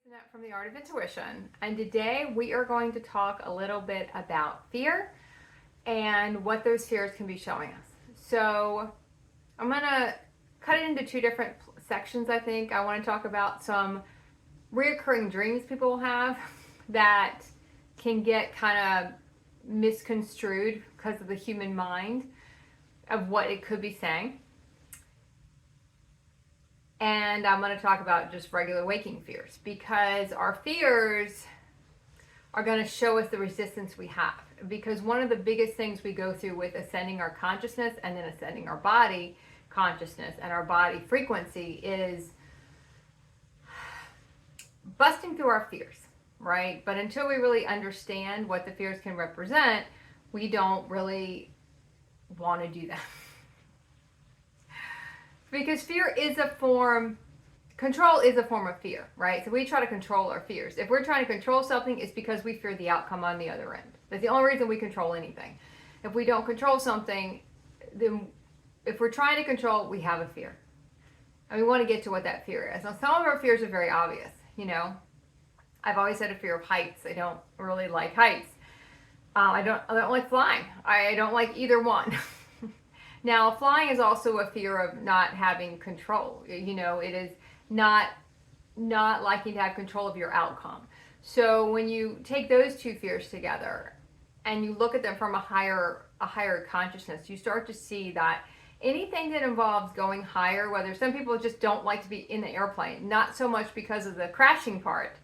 Jeanette from the Art of Intuition, and today we are going to talk a little bit about fear and what those fears can be showing us. So I'm going to cut it into two different sections. I think I want to talk about some reoccurring dreams people will have that can get kind of misconstrued because of the human mind of what it could be saying. And I'm going to talk about just regular waking fears, because our fears are going to show us the resistance we have. Because one of the biggest things we go through with ascending our consciousness and then ascending our body consciousness and our body frequency is busting through our fears, right? But until we really understand what the fears can represent, we don't really want to do that. Because fear is a form, control is a form of fear, right? So we try to control our fears. If we're trying to control something, it's because we fear the outcome on the other end. That's the only reason we control anything. If we don't control something, then if we're trying to control, we have a fear. And we want to get to what that fear is. Now, some of our fears are very obvious, you know. I've always had a fear of heights. I don't really like heights. I don't like flying. I don't like either one. Now, flying is also a fear of not having control. You know, it is not liking to have control of your outcome. So when you take those two fears together and you look at them from a higher consciousness, you start to see that anything that involves going higher, whether some people just don't like to be in the airplane, not so much because of the crashing part.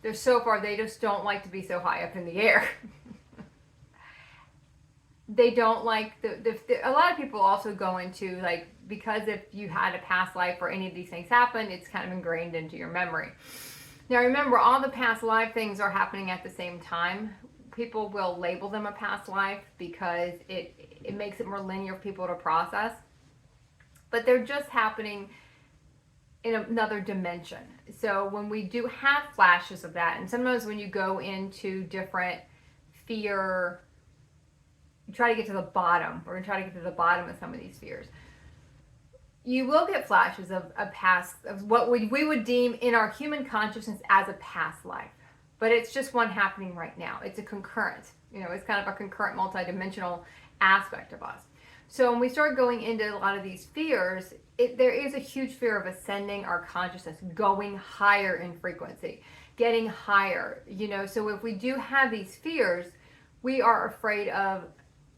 They're so far, they just don't like to be so high up in the air. They don't like a lot of people also go into, like, because if you had a past life or any of these things happen, it's kind of ingrained into your memory. Now remember, all the past life things are happening at the same time. People will label them a past life because it makes it more linear for people to process, but they're just happening in another dimension. So when we do have flashes of that, and sometimes when you go into different fear, try to get to the bottom. We're going to try to get to the bottom of some of these fears. You will get flashes of what we would deem in our human consciousness as a past life. But it's just one happening right now. It's a concurrent, it's kind of a concurrent multidimensional aspect of us. So when we start going into a lot of these fears, there is a huge fear of ascending our consciousness, going higher in frequency, getting higher. So if we do have these fears, we are afraid of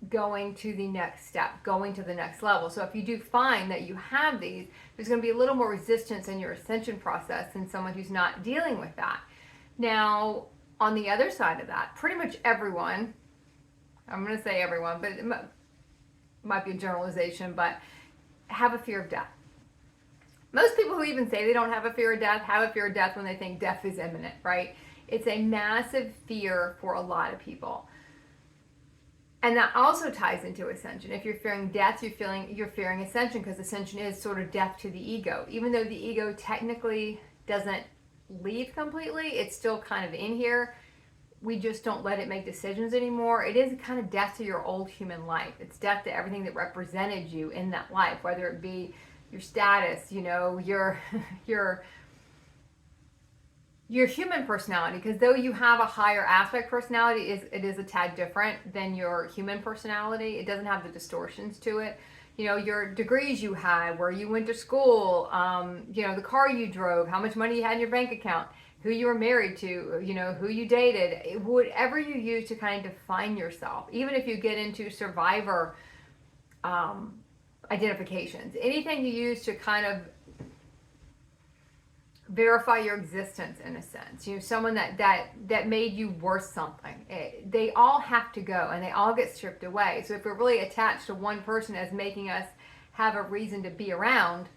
going to the next step, going to the next level. So if you do find that you have these, there's going to be a little more resistance in your ascension process than someone who's not dealing with that. Now, on the other side of that, pretty much everyone, I'm going to say everyone, but it might be a generalization, but have a fear of death. Most people who even say they don't have a fear of death have a fear of death when they think death is imminent, right? It's a massive fear for a lot of people. And that also ties into ascension. If you're fearing death, you're fearing ascension, because ascension is sort of death to the ego. Even though the ego technically doesn't leave completely, it's still kind of in here. We just don't let it make decisions anymore. It is kind of death to your old human life. It's death to everything that represented you in that life, whether it be your status, your human personality, because though you have a higher aspect personality, it is a tad different than your human personality. It doesn't have the distortions to it. Your degrees you had, where you went to school, the car you drove, how much money you had in your bank account, who you were married to, who you dated, whatever you use to kind of define yourself. Even if you get into survivor identifications, anything you use to kind of verify your existence, in a sense, someone that made you worth something, they all have to go, and they all get stripped away. So if we're really attached to one person as making us have a reason to be around,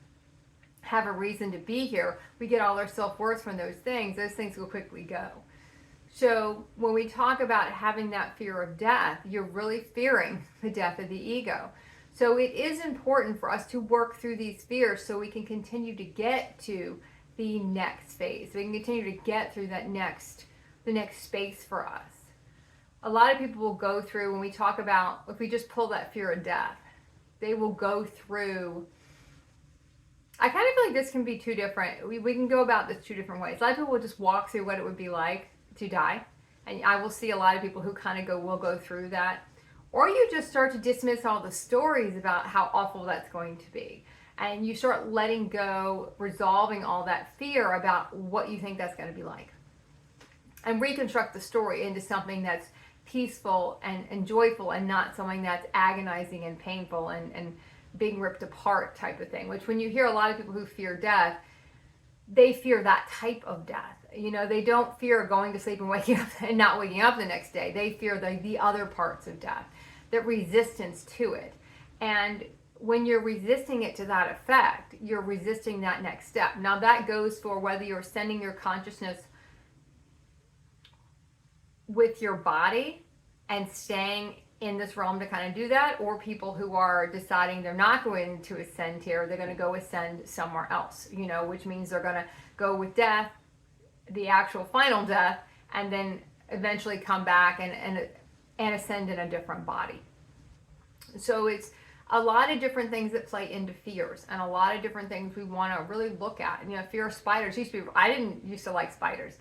have a reason to be here, we get all our self-worth from those things will quickly go. So when we talk about having that fear of death, you're really fearing the death of the ego. So it is important for us to work through these fears so we can continue to get to the next phase. We can continue to get through the next space for us. A lot of people will go through, when we talk about, if we just pull that fear of death, they will go through I kind of feel like this can be two different, we can go about this two different ways. A lot of people will just walk through what it would be like to die. And I will see a lot of people who kind of will go through that. Or you just start to dismiss all the stories about how awful that's going to be. And you start letting go, resolving all that fear about what you think that's going to be like. And reconstruct the story into something that's peaceful and joyful, and not something that's agonizing and painful and being ripped apart type of thing. Which, when you hear a lot of people who fear death, they fear that type of death. You know, they don't fear going to sleep and waking up and not waking up the next day. They fear the other parts of death, the resistance to it. And when you're resisting it to that effect, you're resisting that next step. Now that goes for whether you're sending your consciousness with your body and staying in this realm to kind of do that, or people who are deciding they're not going to ascend here, they're going to go ascend somewhere else, you know, which means they're going to go with death, the actual final death, and then eventually come back and ascend in a different body. So it's a lot of different things that play into fears, and a lot of different things we want to really look at. You know, fear of spiders used to be, I didn't used to like spiders.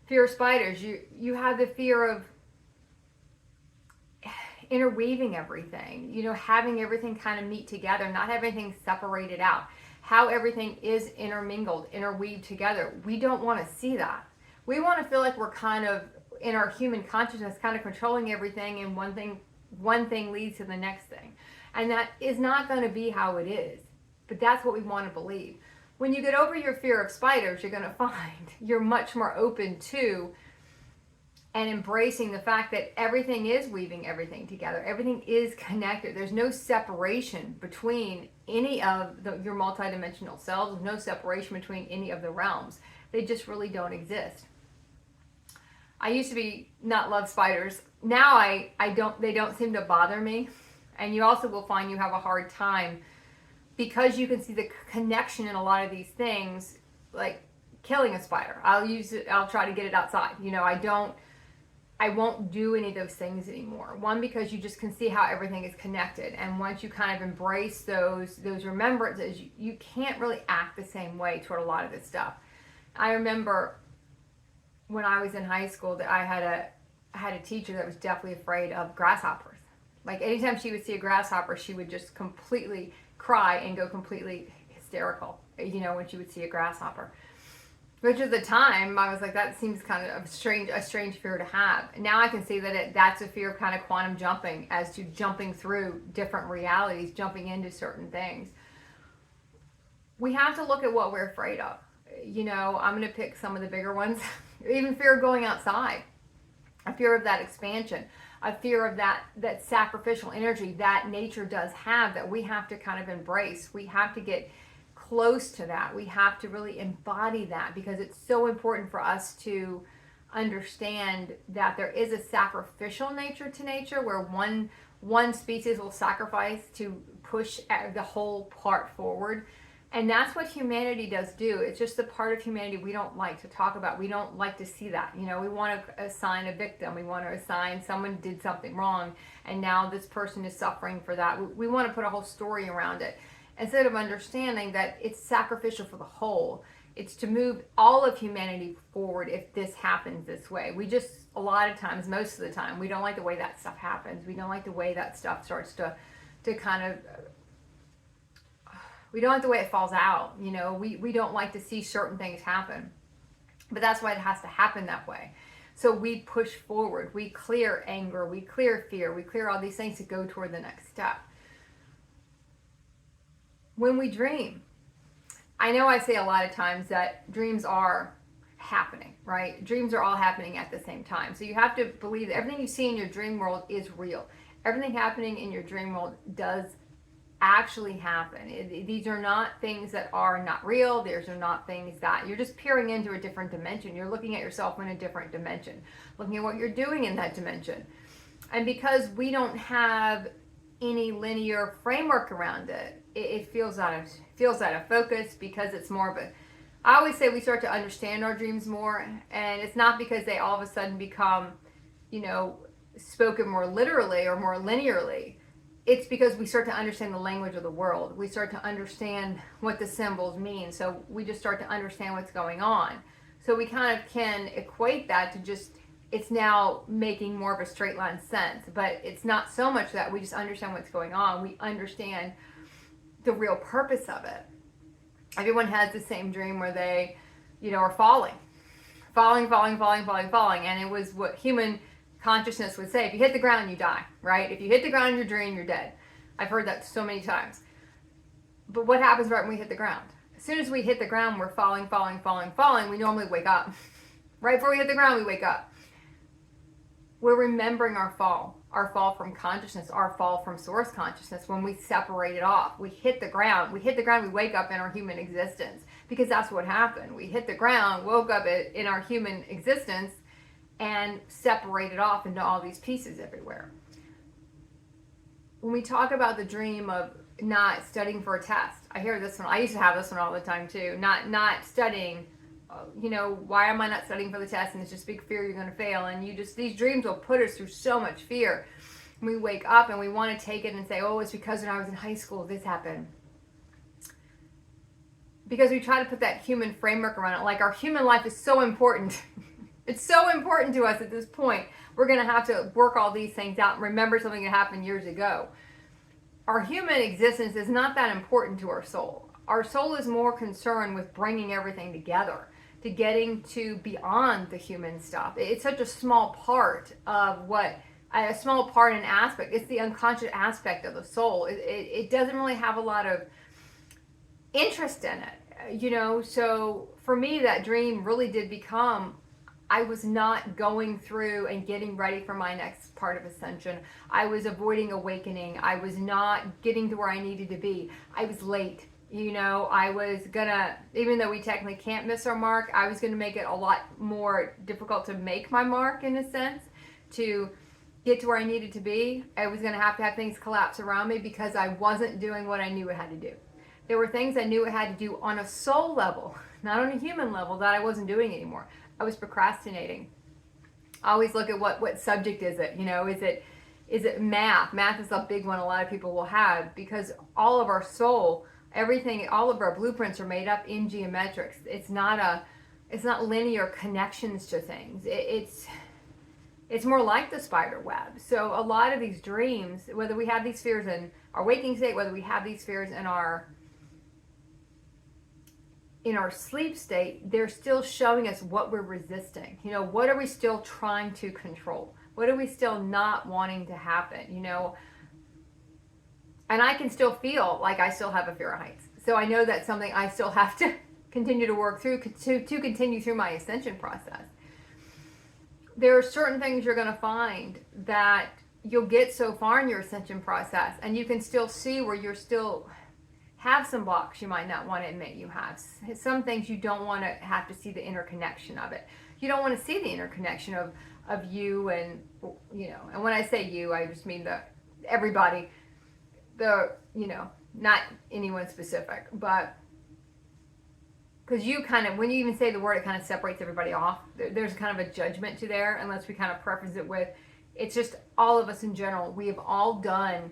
Fear of spiders, you have the fear of interweaving everything, you know, having everything kind of meet together, not everything separated out, how everything is intermingled, interweaved together. We don't want to see that. We want to feel like we're kind of in our human consciousness kind of controlling everything, and one thing leads to the next thing. And that is not going to be how it is. But that's what we want to believe. When you get over your fear of spiders, you're going to find you're much more open to and embracing the fact that everything is weaving everything together. Everything is connected. There's no separation between any of your multidimensional selves. There's no separation between any of the realms. They just really don't exist. I used to not love spiders. Now I don't, they don't seem to bother me. And you also will find you have a hard time, because you can see the connection in a lot of these things, like killing a spider. I'll try to get it outside. You know, I won't do any of those things anymore. One, because you just can see how everything is connected. And once you kind of embrace those remembrances, you can't really act the same way toward a lot of this stuff. I remember when I was in high school that I had a teacher that was definitely afraid of grasshoppers. Like anytime she would see a grasshopper, she would just completely cry and go completely hysterical, you know, when she would see a grasshopper. Which at the time, I was like, that seems kind of a strange fear to have. Now I can see that that's a fear of kind of quantum jumping, as to jumping through different realities, jumping into certain things. We have to look at what we're afraid of. You know, I'm going to pick some of the bigger ones. Even fear of going outside, a fear of that expansion, a fear of that sacrificial energy that nature does have, that we have to kind of embrace. We have to get close to that. We have to really embody that, because it's so important for us to understand that there is a sacrificial nature to nature, where one species will sacrifice to push the whole part forward. And that's what humanity does do. It's just the part of humanity we don't like to talk about. We don't like to see that. You know, we want to assign a victim. We want to assign someone did something wrong, and now this person is suffering for that. We want to put a whole story around it, instead of understanding that it's sacrificial for the whole. It's to move all of humanity forward if this happens this way. We just, a lot of times, most of the time, we don't like the way that stuff happens. We don't like the way that stuff starts to kind of, we don't like the way it falls out. You know, we don't like to see certain things happen. But that's why it has to happen that way. So we push forward. We clear anger. We clear fear. We clear all these things to go toward the next step. When we dream, I know I say a lot of times that dreams are happening, right? Dreams are all happening at the same time. So you have to believe that everything you see in your dream world is real. Everything happening in your dream world does actually happen. These are not things that are not real. These are not things that you're just peering into a different dimension. You're looking at yourself in a different dimension, looking at what you're doing in that dimension. And because we don't have any linear framework around it, it feels out of focus, because it's more of a, I always say we start to understand our dreams more, and it's not because they all of a sudden become, you know, spoken more literally or more linearly. it's because we start to understand the language of the world. We start to understand what the symbols mean. So we just start to understand what's going on. So we kind of can equate that to just, it's now making more of a straight line sense. But it's not so much that we just understand what's going on. We understand the real purpose of it. Everyone has the same dream where they, are falling. And it was what human consciousness would say: if you hit the ground, you die, right? If you hit the ground in your dream, you're dead. I've heard that so many times. But what happens right when we hit the ground? As soon as we hit the ground, we're falling. We normally wake up. Right before we hit the ground, we wake up. We're remembering our fall from consciousness, our fall from source consciousness. When we separate it off, we hit the ground, we wake up in our human existence, because that's what happened. We hit the ground, woke up in our human existence, and separated off into all these pieces everywhere. When we talk about the dream of not studying for a test, I hear this one. I used to have this one all the time too. Not studying. Why am I not studying for the test? And it's just big fear you're going to fail. And these dreams will put us through so much fear. We wake up and we want to take it and say, oh, it's because when I was in high school, this happened. Because we try to put that human framework around it. Like, our human life is so important. It's so important to us at this point. We're going to have to work all these things out and remember something that happened years ago. Our human existence is not that important to our soul. Our soul is more concerned with bringing everything together, to getting to beyond the human stuff. It's such a small part of a small part and aspect. It's the unconscious aspect of the soul. It doesn't really have a lot of interest in it, So for me, that dream really did become, I was not going through and getting ready for my next part of ascension. I was avoiding awakening. I was not getting to where I needed to be. I was late. I was gonna, even though we technically can't miss our mark, I was gonna make it a lot more difficult to make my mark, in a sense, to get to where I needed to be. I was gonna have to have things collapse around me because I wasn't doing what I knew I had to do. There were things I knew I had to do on a soul level, not on a human level, that I wasn't doing anymore. I was procrastinating. I always look at what subject is it, is it math? Math is a big one a lot of people will have, because all of our soul, everything, all of our blueprints are made up in geometrics. It's not linear connections to things. It's more like the spider web. So a lot of these dreams, whether we have these fears in our waking state, whether we have these fears in our sleep state, they're still showing us what we're resisting. What are we still trying to control? What are we still not wanting to happen? And I can still feel like I still have a fear of heights. So I know that's something I still have to continue to work through to continue through my ascension process. There are certain things you're going to find that you'll get so far in your ascension process, and you can still see where you're still have some blocks you might not want to admit you have. Some things you don't want to have to see the interconnection of it. You don't want to see the interconnection of you and, and when I say you, I just mean everybody, not anyone specific, but because you kind of, when you even say the word, it kind of separates everybody off. There's kind of a judgment to there, unless we kind of preface it with, it's just all of us in general. We have all done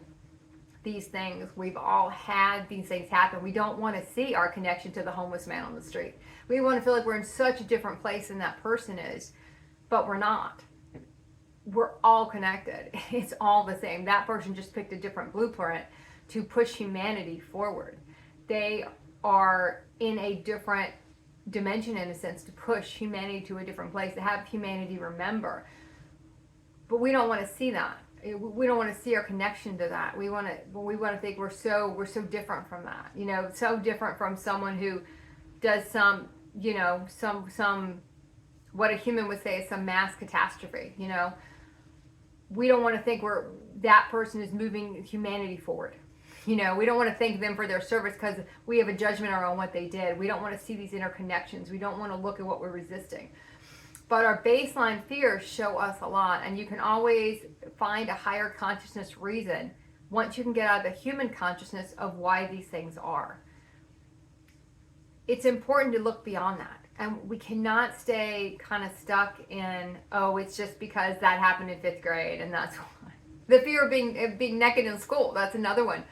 these things. We've all had these things happen. We don't want to see our connection to the homeless man on the street. We want to feel like we're in such a different place than that person is, but we're not. We're all connected. It's all the same. That person just picked a different blueprint to push humanity forward. They are in a different dimension, in a sense, to push humanity to a different place, to have humanity remember. But we don't want to see that. We don't want to see our connection to that. We want to think we're so different from that. So different from someone who does some what a human would say is some mass catastrophe. We don't want to think that person is moving humanity forward. We don't want to thank them for their service because we have a judgment on what they did. We don't want to see these interconnections. We don't want to look at what we're resisting. But our baseline fears show us a lot, and you can always find a higher consciousness reason once you can get out of the human consciousness of why these things are. It's important to look beyond that, and we cannot stay kind of stuck in, oh, it's just because that happened in 5th grade, and that's why. The fear of being naked in school. That's another one.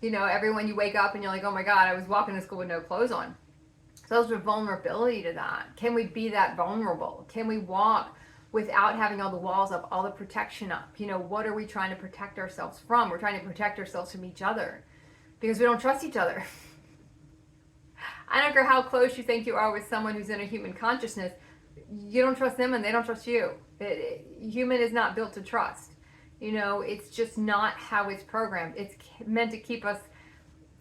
You know, everyone you wake up and you're like, oh my God, I was walking to school with no clothes on. So there's a vulnerability to that. Can we be that vulnerable? Can we walk without having all the walls up, all the protection up? You know, what are we trying to protect ourselves from? We're trying to protect ourselves from each other because we don't trust each other. I don't care how close you think you are with someone who's in a human consciousness. You don't trust them and they don't trust you. Human is not built to trust. You know, it's just not how it's programmed. It's meant to keep us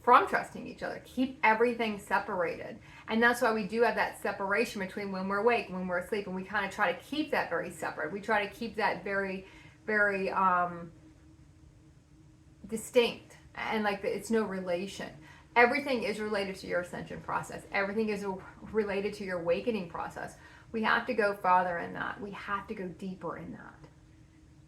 from trusting each other, keep everything separated. And that's why we do have that separation between when we're awake and when we're asleep. And we kind of try to keep that very separate. We try to keep that very, very distinct. And like it's no relation. Everything is related to your ascension process. Everything is related to your awakening process. We have to go farther in that. We have to go deeper in that.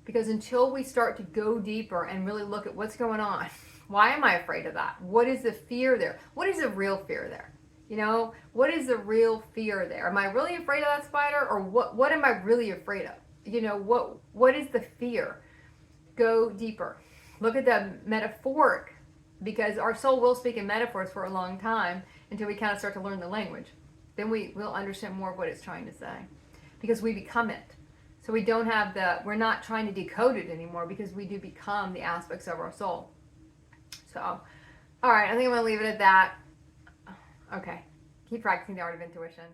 Because until we start to go deeper and really look at what's going on, why am I afraid of that? What is the fear there? What is the real fear there? You know, what is the real fear there? Am I really afraid of that spider, or what am I really afraid of? You know, what is the fear? Go deeper. Look at the metaphoric, because our soul will speak in metaphors for a long time until we kind of start to learn the language. Then we will understand more of what it's trying to say, because we become it. So we don't have we're not trying to decode it anymore, because we do become the aspects of our soul. So, all right, I think I'm going to leave it at that. Okay, keep practicing the art of intuition.